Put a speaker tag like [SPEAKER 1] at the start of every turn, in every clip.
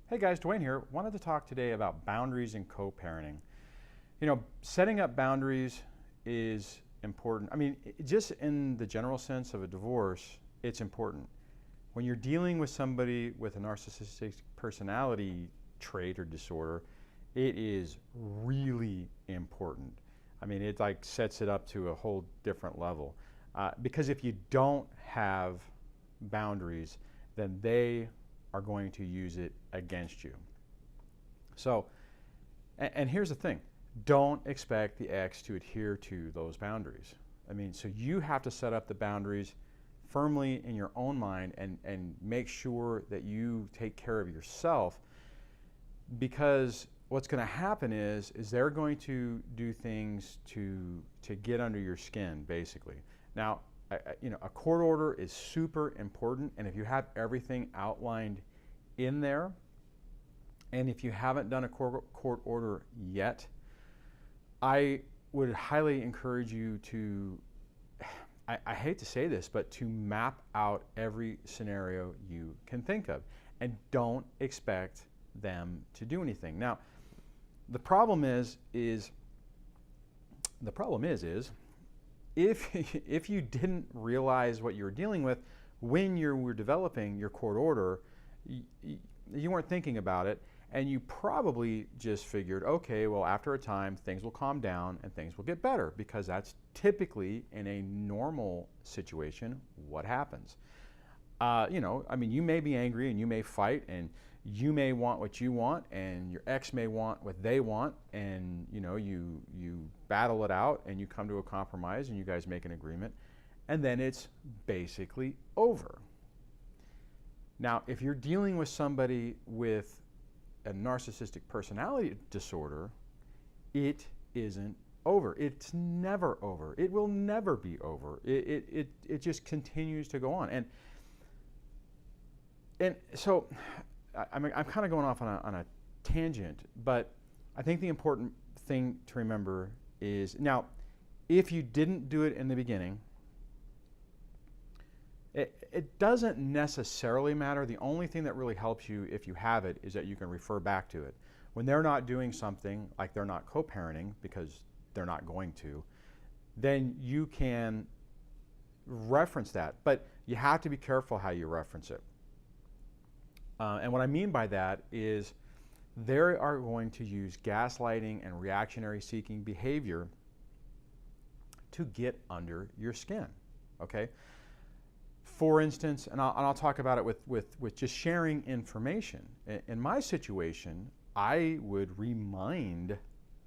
[SPEAKER 1] Hey guys, Dwayne here. Wanted to talk today about boundaries in co-parenting. Setting up boundaries is important. Just in the general sense of a divorce, it's important. When you're dealing with somebody with a narcissistic personality trait or disorder, it is really important. It like sets it up to a whole different level. Because if you don't have boundaries, then they are going to use it against you. So, and here's the thing, don't expect the ex to adhere to those boundaries. So you have to set up the boundaries firmly in your own mind and make sure that you take care of yourself, because what's going to happen is they're going to do things to get under your skin, basically. Now, a court order is super important, and if you have everything outlined in there, and if you haven't done a court order yet, I would highly encourage you to, I hate to say this, but to map out every scenario you can think of, and don't expect them to do anything. Now, the problem is if you didn't realize what you were dealing with when you were developing your court order, you weren't thinking about it, and you probably just figured, okay, well, after a time things will calm down and things will get better, because that's typically, in a normal situation, what happens. You may be angry and you may fight and you may want what you want and your ex may want what they want, and you battle it out and you come to a compromise and you guys make an agreement, and then it's basically over. Now, if you're dealing with somebody with a narcissistic personality disorder, it isn't over. It's never over. It will never be over. It just continues to go on. And so I'm kind of going off on a tangent, but I think the important thing to remember is, now, if you didn't do it in the beginning, it doesn't necessarily matter. The only thing that really helps you if you have it is that you can refer back to it. When they're not doing something, like they're not co-parenting, because they're not going to, then you can reference that. But you have to be careful how you reference it. And what I mean by that is they are going to use gaslighting and reactionary seeking behavior to get under your skin, okay? For instance, and I'll talk about it with just sharing information. In my situation, I would remind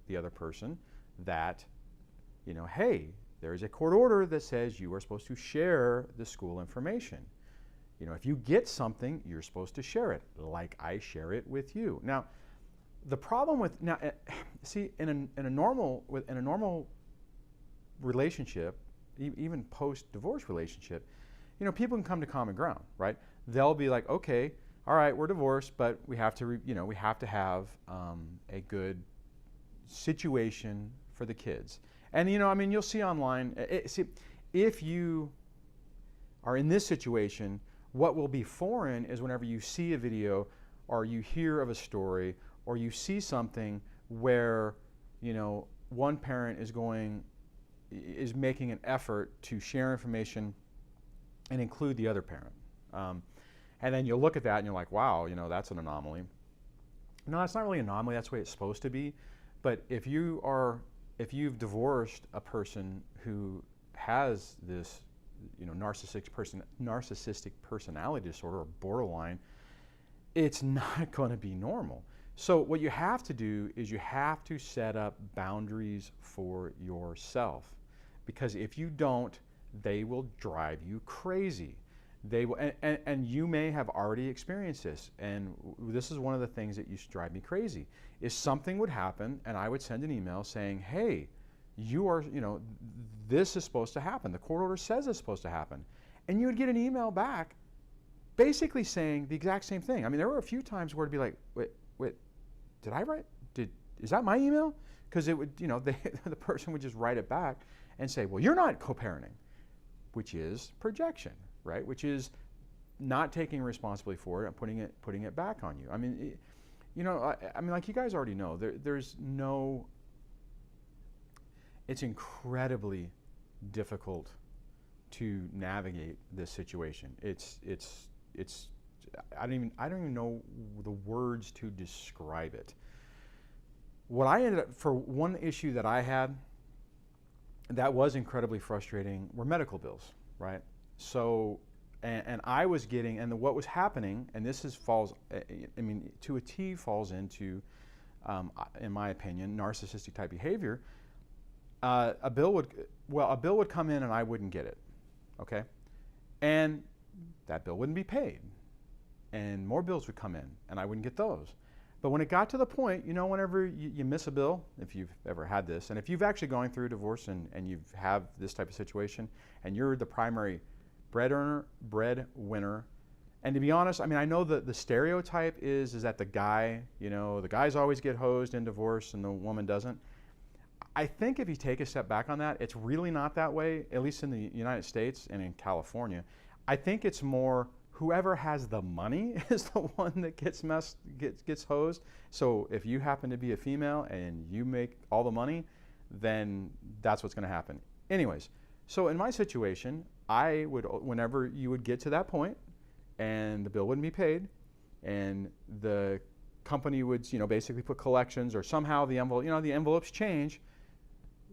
[SPEAKER 1] the other person that, hey, there's a court order that says you are supposed to share the school information. If you get something, you're supposed to share it, like I share it with you. Now, the problem with, see, in a normal relationship, even post-divorce relationship, people can come to common ground, right? They'll be like, okay, all right, we're divorced, but we have to, we have to have a good situation for the kids. And you'll see online. If you are in this situation, what will be foreign is whenever you see a video or you hear of a story or you see something where one parent is making an effort to share information and include the other parent. And then you look at that and you're like, wow, that's an anomaly. No, that's not really an anomaly, that's the way it's supposed to be. But if you've divorced a person who has this narcissistic personality disorder or borderline, it's not going to be normal. So what you have to do is you have to set up boundaries for yourself, because if you don't, they will drive you crazy. They will, and you may have already experienced this, and this is one of the things that used to drive me crazy, is something would happen and I would send an email saying, hey, this is supposed to happen. The court order says it's supposed to happen. And you would get an email back basically saying the exact same thing. There were a few times where it'd be like, wait, did I write? Is that my email? Because it would, the person would just write it back and say, well, you're not co-parenting, which is projection, right? Which is not taking responsibility for it and putting it back on you. I mean, I mean, like you guys already know, there's no. It's incredibly difficult to navigate this situation. I don't even know the words to describe it. What I ended up, for one issue that I had that was incredibly frustrating, were medical bills, right? So, and I was getting, and what was happening, and this falls, I mean, to a T falls into, in my opinion, narcissistic type behavior. A bill would come in and I wouldn't get it, okay? And that bill wouldn't be paid. And more bills would come in and I wouldn't get those. But when it got to the point, whenever you miss a bill, if you've ever had this, and if you've actually gone through a divorce and you have this type of situation, and you're the primary breadwinner, and to be honest, I mean, I know that the stereotype is that the guys always get hosed in divorce and the woman doesn't. I think if you take a step back on that, it's really not that way, at least in the United States and in California. I think it's more whoever has the money is the one that gets hosed. So if you happen to be a female and you make all the money, then that's what's going to happen. Anyways, so in my situation, I would, whenever you would get to that point and the bill wouldn't be paid and the company would, basically put collections, or somehow the envelopes change,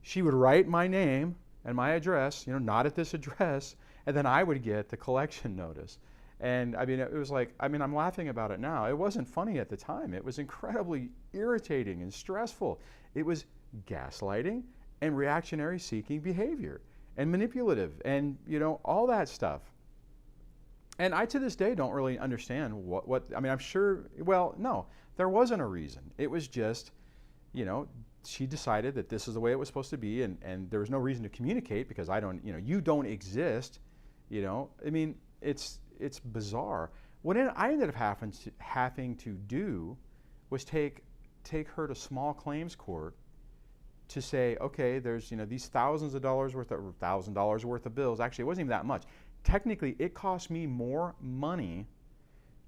[SPEAKER 1] she would write my name and my address, not at this address, and then I would get the collection notice. And I mean, it was like, I'm laughing about it now. It wasn't funny at the time. It was incredibly irritating and stressful. It was gaslighting and reactionary seeking behavior and manipulative and, all that stuff. And I, to this day, don't really understand I'm sure, well, no, there wasn't a reason. It was just, she decided that this is the way it was supposed to be, and there was no reason to communicate because you don't exist, I mean, it's bizarre. What I ended up having to do was take her to small claims court to say, okay, there's these thousands of dollars worth of $1,000 worth of bills. Actually, it wasn't even that much. Technically, it cost me more money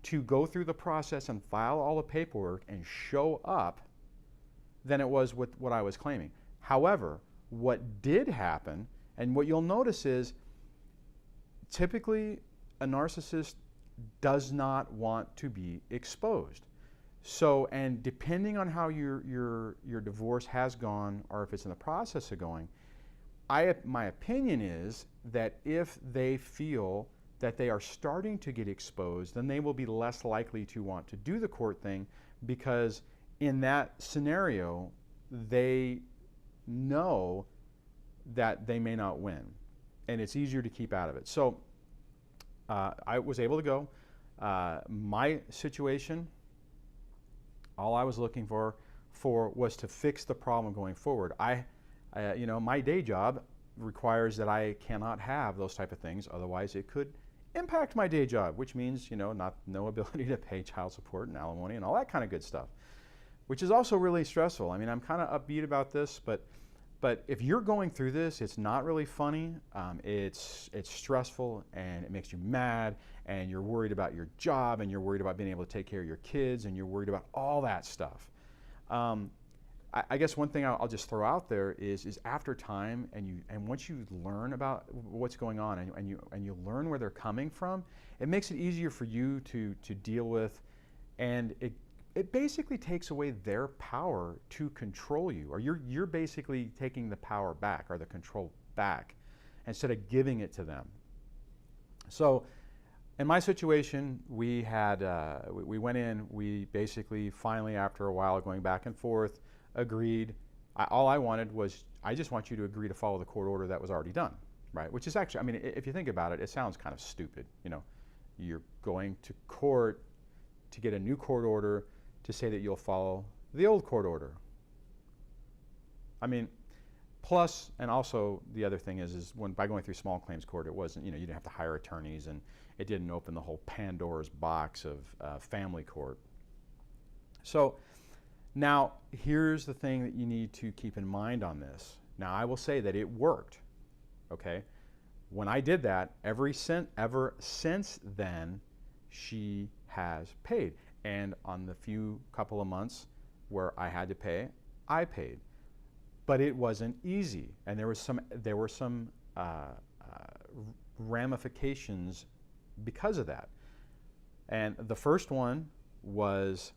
[SPEAKER 1] to go through the process and file all the paperwork and show up than it was with what I was claiming. However, what did happen, and what you'll notice is, typically a narcissist does not want to be exposed. So, and depending on how your divorce has gone, or if it's in the process of going, my opinion is that if they feel that they are starting to get exposed, then they will be less likely to want to do the court thing, because in that scenario, they know that they may not win, and it's easier to keep out of it. So I was able to go. My situation, all I was looking for was to fix the problem going forward. My day job requires that I cannot have those type of things, otherwise it could impact my day job, which means no ability to pay child support and alimony and all that kind of good stuff, which is also really stressful. I mean, I'm kind of upbeat about this, but if you're going through this, it's not really funny. It's stressful, and it makes you mad, and you're worried about your job, and you're worried about being able to take care of your kids, and you're worried about all that stuff. I guess one thing I'll just throw out there is after time, and once you learn about what's going on, and you learn where they're coming from, it makes it easier for you to deal with, and it basically takes away their power to control you, or you're basically taking the power back, or the control back, instead of giving it to them. So in my situation, we went in, we basically finally, after a while going back and forth, agreed. All I wanted was, I just want you to agree to follow the court order that was already done, right? Which is actually, I mean, if you think about it, it sounds kind of stupid. You're going to court to get a new court order to say that you'll follow the old court order. I mean, plus, and also the other thing is by going through small claims court, it wasn't, you didn't have to hire attorneys, and it didn't open the whole Pandora's box of family court. So now, here's the thing that you need to keep in mind on this. Now, I will say that it worked, okay? When I did that, ever since then, she has paid. And on the couple of months where I had to pay, I paid. But it wasn't easy, and there were some ramifications because of that. And the first one was,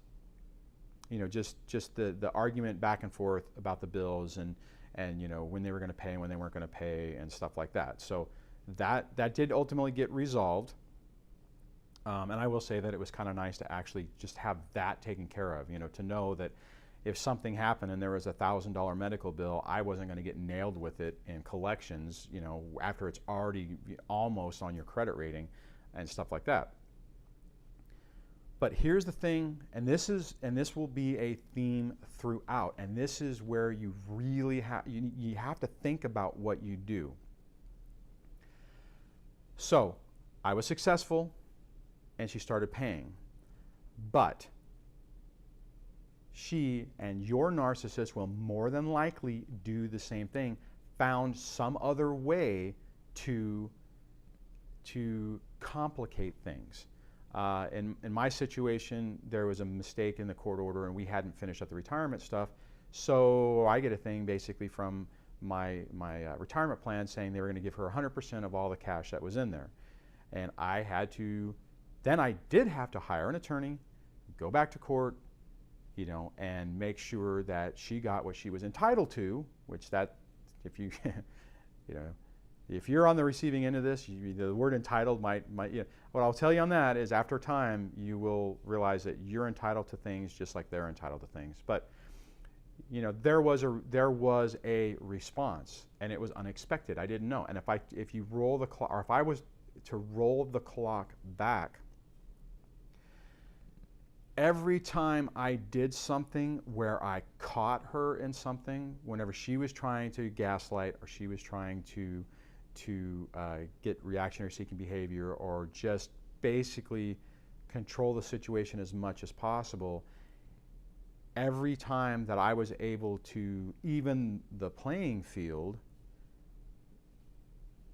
[SPEAKER 1] just the argument back and forth about the bills and when they were going to pay and when they weren't going to pay and stuff like that. So that did ultimately get resolved. And I will say that it was kind of nice to actually just have that taken care of, to know that if something happened and there was a $1,000 medical bill, I wasn't going to get nailed with it in collections, after it's already almost on your credit rating and stuff like that. But here's the thing, and this will be a theme throughout, and this is where you really you have to think about what you do. So, I was successful, and she started paying, but she and your narcissist will more than likely do the same thing, found some other way to complicate things. In my situation, there was a mistake in the court order and we hadn't finished up the retirement stuff, so I get a thing basically from my retirement plan saying they were going to give her 100% of all the cash that was in there. And then I did have to hire an attorney, go back to court, and make sure that she got what she was entitled to, which if you, if you're on the receiving end of this, the word entitled might. What I'll tell you on that is, after time, you will realize that you're entitled to things just like they're entitled to things. But there was a response, and it was unexpected. I didn't know. And if you roll the clock, or if I was to roll the clock back, every time I did something where I caught her in something, whenever she was trying to gaslight or she was trying to get reactionary seeking behavior or just basically control the situation as much as possible, every time that I was able to even the playing field,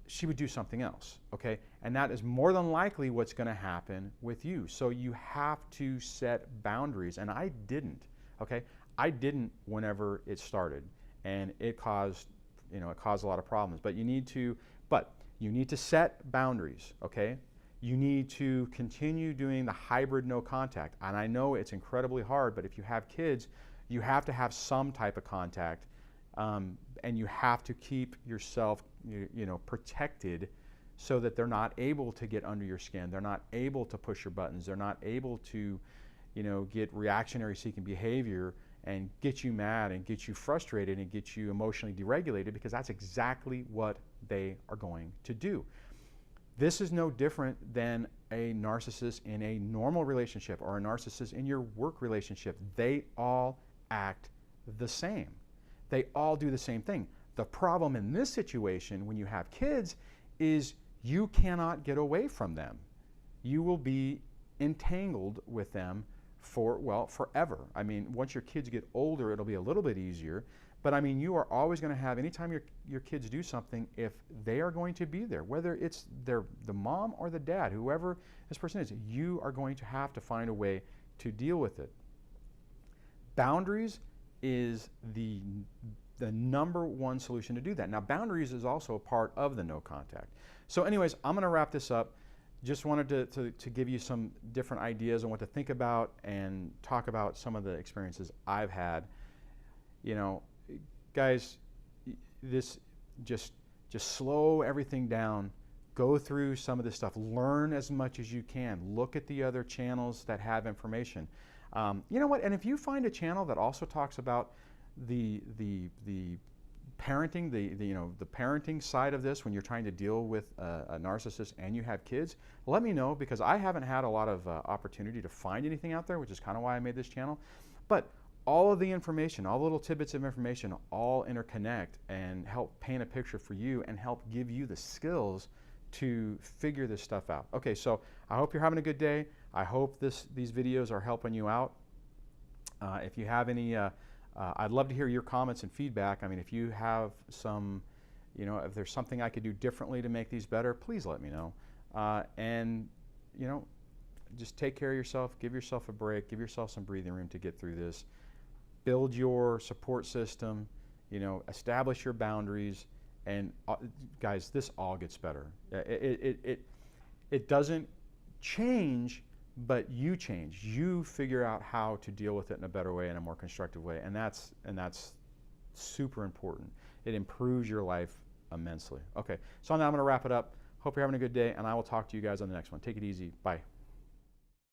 [SPEAKER 1] she would do something else, okay? And that is more than likely what's going to happen with you. So you have to set boundaries, and I didn't, okay? I didn't whenever it started, and it caused a lot of problems. But you need to set boundaries, okay? You need to continue doing the hybrid no contact. And I know it's incredibly hard, but if you have kids, you have to have some type of contact, and you have to keep yourself protected so that they're not able to get under your skin. They're not able to push your buttons. They're not able to, get reactionary seeking behavior and get you mad and get you frustrated and get you emotionally deregulated, because that's exactly what they are going to do. This is no different than a narcissist in a normal relationship or a narcissist in your work relationship. They all act the same. They all do the same thing. The problem in this situation when you have kids is you cannot get away from them. You will be entangled with them forever. I mean, once your kids get older, it'll be a little bit easier. But I mean, you are always going to have, anytime your kids do something, if they are going to be there, whether it's the mom or the dad, whoever this person is, you are going to have to find a way to deal with it. Boundaries is the number one solution to do that. Now, boundaries is also a part of the no contact. So anyways, I'm going to wrap this up. Just wanted to give you some different ideas on what to think about and talk about some of the experiences I've had. Guys, this just slow everything down. Go through some of this stuff. Learn as much as you can. Look at the other channels that have information. You know what? And if you find a channel that also talks about the parenting, the parenting side of this when you're trying to deal with a narcissist and you have kids, let me know, because I haven't had a lot of opportunity to find anything out there, which is kind of why I made this channel. But all of the information, all the little tidbits of information, all interconnect and help paint a picture for you and help give you the skills to figure this stuff out. Okay, so I hope you're having a good day. I hope these videos are helping you out. If you have any, I'd love to hear your comments and feedback. I mean, if you have some, if there's something I could do differently to make these better, please let me know. And, just take care of yourself, give yourself a break, give yourself some breathing room to get through this. Build your support system, establish your boundaries, and guys, this all gets better. It doesn't change, but you change. You figure out how to deal with it in a better way, in a more constructive way, and that's super important. It improves your life immensely. Okay, so now I'm going to wrap it up. Hope you're having a good day, and I will talk to you guys on the next one. Take it easy. Bye.